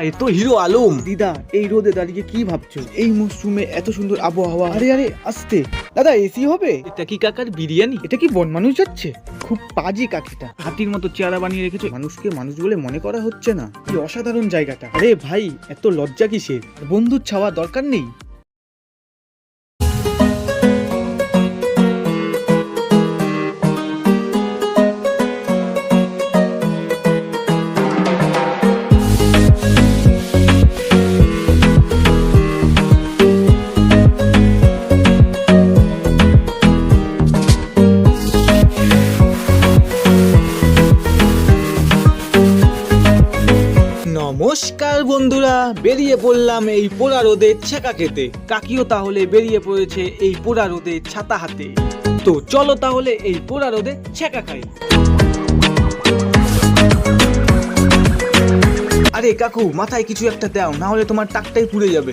এ তো হিরো আলম। দিদা এই রোদে দাঁড়িয়ে কি ভাবছো? এই মরশুমে এত সুন্দর আবহাওয়া। আরে আরে আসতে দাদা, এসি হবে? এটা কি কাকার বিরিয়ানি? এটা কি বন মানুষ যাচ্ছে? খুব পাজি কাকিটা, হাতির মতো চেহারা বানিয়ে রেখেছো। মানুষকে মানুষ বলে মনে করা হচ্ছে না। কি অসাধারণ জায়গাটা। আরে ভাই এত লজ্জা কিসের? বন্ধুর ছাওয়া দরকার নেই? নমস্কার বন্ধুরা, বেরিয়ে পড়লাম এই পোড়া রোদে ছেঁকা খেতে। কাকিও তাহলে বেরিয়ে পড়েছে এই পোড়া রোদে ছাতা হাতে। তো চলো তাহলে এই পোড়া রোদে ছেঁকা খাই। আরে কাকু, মাথায় কিছু একটা দাও, না হলে তোমার টাকটাই পুড়ে যাবে।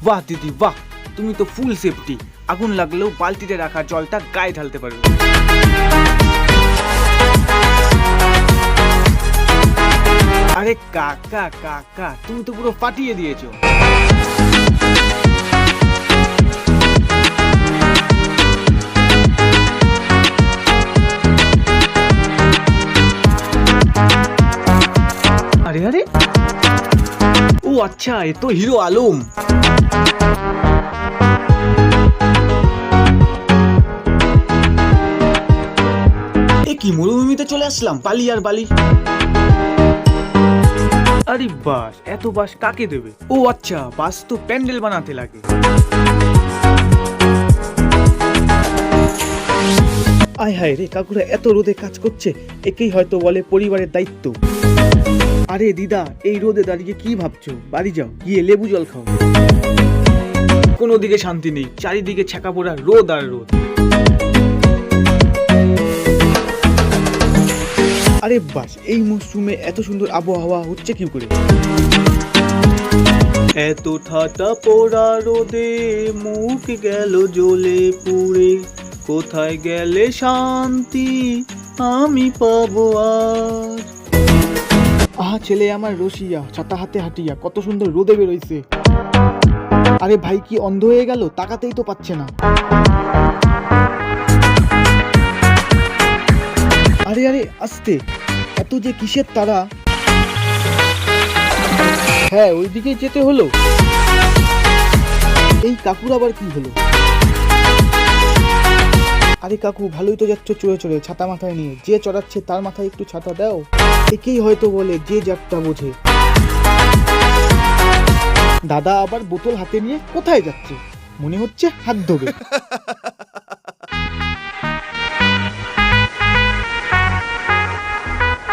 বাহ দিদি বাহ, তুমি তো ফুল সেফটি। আগুন লাগলেও বালতিতে রাখা জলটা গায়ে ঢালতে পারবে। আরে কাকা কাকা, তুমি তো পুরো ফাটিয়ে দিয়েছো। আরে আরে, ও আচ্ছা, এ তো হিরো আলম। এ কি মরুভূমিতে চলে আসলাম, বালি আর বালি। আরে বাস, এত বাস কাকে দেবে? ও আচ্ছা, বাস তো প্যান্ডেল বানাতে লাগে। আয় হায় রে, কাকুরা এত রোদে কাজ করছে। একেই হয়তো বলে পরিবারের দায়িত্ব। আরে দিদা এই রোদে দাঁড়িয়ে কি ভাবছো? বাড়ি যাও, গিয়ে লেবু জল খাও। কোনো দিকে শান্তি নেই, চারিদিকে ছেঁকা পোড়া রোদ আর রোদ। আরে বাস, এই মরশুমে এত সুন্দর আবহাওয়া হচ্ছে কি করে? এত ঠাটা পোড়া রোদে মুখ গেল জ্বলে পুড়ে, কোথায় গেলে শান্তি আমি পাবো আর। আহা ছেলে আমার রসিয়া, ছাতা হাতে হাঁটিয়া কত সুন্দর রোদে বেরোইছে। আরে ভাই কি অন্ধ হয়ে গেল? তাকাতেই তো পাচ্ছে না। আরে আরে আসতে, এত যে কিসের তারা? হ্যাঁ ওইদিকেই যেতে হলো। এই কাকুর আবার কি হলো? আরে কাকু ভালোই তো যাচ্ছ চড়ে চড়ে, ছাতা মাথায় নিয়ে। যে চড়াচ্ছে তার মাথায় একটু ছাতা দাও। একেই হয়তো বলে যে যাত্রা বোঝে। দাদা আবার বোতল হাতে নিয়ে কোথায় যাচ্ছে? মনে হচ্ছে হাত ধোবে।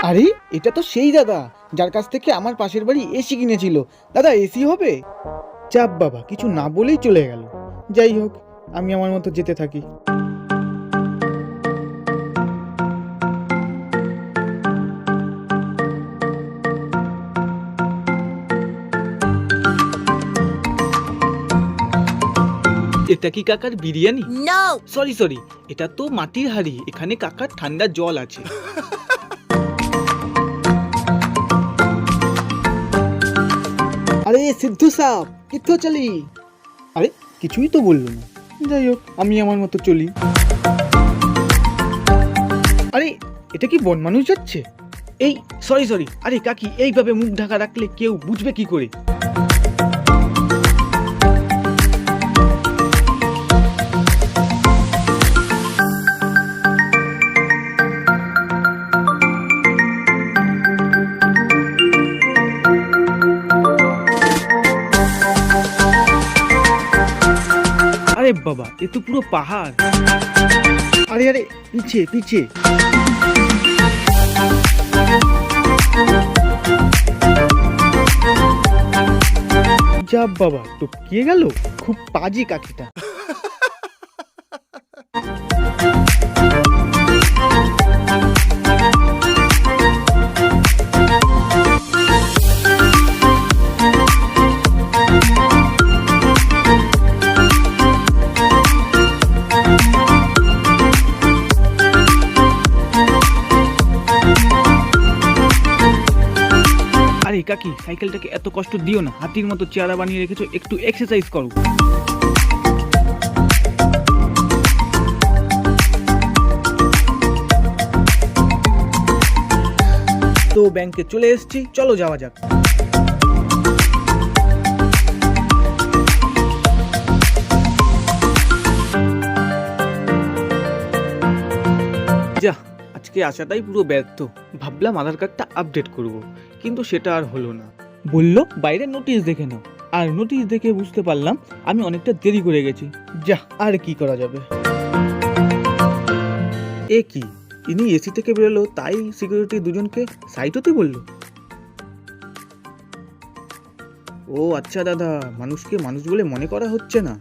আরে এটা তো সেই দাদা যার কাছ থেকে আমার পাশের বাড়ি এসি কিনেছিল। দাদা এসি হবে? চাপ বাবা, কিছু না বলেই চলে গেল। যাই হোক, আমি আমার মতো যেতে থাকি। এটা কি কাকার বিরিয়ানি? No! সরি সরি, এটা তো মাটির হাঁড়ি। এখানে কাকার ঠান্ডা জল আছে। আরে সিদ্ধু সাহ, কিথো চলি? আরে কিছুই তো বললো না। যাই হোক, আমি আমার মতো চলি। আরে এটা কি বন মানুষ যাচ্ছে? এই সরি সরি, আরে কাকি এইভাবে মুখ ঢাকা রাখলে কেউ বুঝবে কি করে? আরে বাবা, এ তো পুরো পাহাড়। আরে আরে পিছে পিছে। যা বাবা, টপকিয়ে গেল। খুব পাজি কাকিটা। আরে কাকি, সাইকেলটাকে এত কষ্ট দিও না, হাতির মতো চেহারা বানিয়ে রেখেছো, একটু এক্সারসাইজ করো। তো ব্যাংকে চলে এসেছি, চলো যাওয়া যাক। যা, আজকে আসাটাই পুরো ব্যর্থ। ভাবলাম আধার কার্ডটা আপডেট করব, কিন্তু সেটা আর হলো না। বললো বাইরে নোটিশ দেখে নাও, আর নোটিশ দেখে বুঝতে পারলাম আমি অনেকটা দেরি করে গেছি। যা, আর কি করা যাবে। এ কি, ইনি এসি থেকে বেরোলো, তাই সিকিউরিটি দুজনকে সাইড হতে বললো? ও আচ্ছা দাদা, মানুষকে মানুষ বলে মনে করা হচ্ছে না।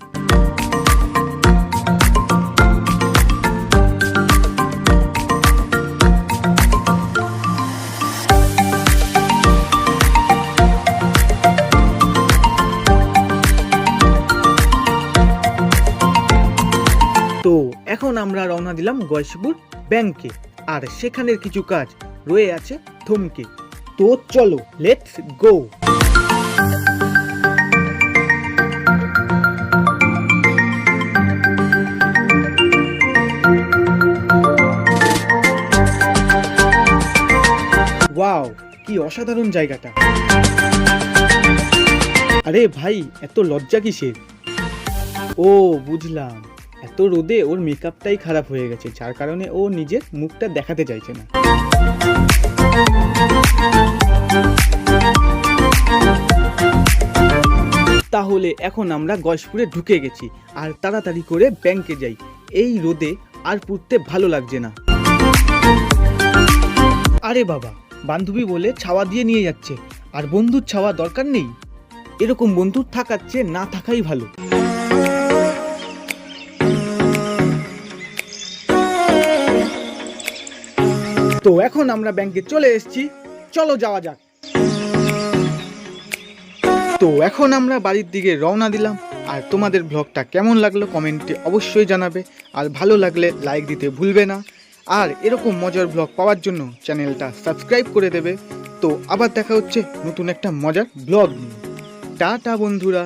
তো এখন আমরা রওনা দিলাম গয়েশপুর ব্যাংকে, আর সেখানের কিছু কাজ রয়ে আছে থমকে। তো চলো, লেটস গো। ওয়াও, কি অসাধারণ জায়গাটা। আরে ভাই, এত লজ্জা কিসের? ও বুঝলাম, এত রোদে ওর মেকআপটাই খারাপ হয়ে গেছে, যার কারণে ও নিজের মুখটা দেখাতে চাইছে না। তাহলে এখন আমরা গয়েশপুরে ঢুকে গেছি, আর তাড়াতাড়ি করে ব্যাংকে যাই। এই রোদে আর পড়তে ভালো লাগছে না। আরে বাবা, বান্ধবী বলে ছাওয়া দিয়ে নিয়ে যাচ্ছে, আর বন্ধুর ছাওয়া দরকার নেই। এরকম বন্ধু থাকার চেয়ে না থাকাই ভালো। তো এখন আমরা ব্যাংকে চলে এসেছি, চলো যাওয়া যাক। তো এখন আমরা বাড়ির দিকে রওনা দিলাম। আর তোমাদের ব্লগটা কেমন লাগলো কমেন্টে অবশ্যই জানাবে, আর ভালো লাগলে লাইক দিতে ভুলবে না। আর এরকম মজার ব্লগ পাওয়ার জন্য চ্যানেলটা সাবস্ক্রাইব করে দেবে। তো আবার দেখা হচ্ছে নতুন একটা মজার ব্লগ নিয়ে। টাটা বন্ধুরা।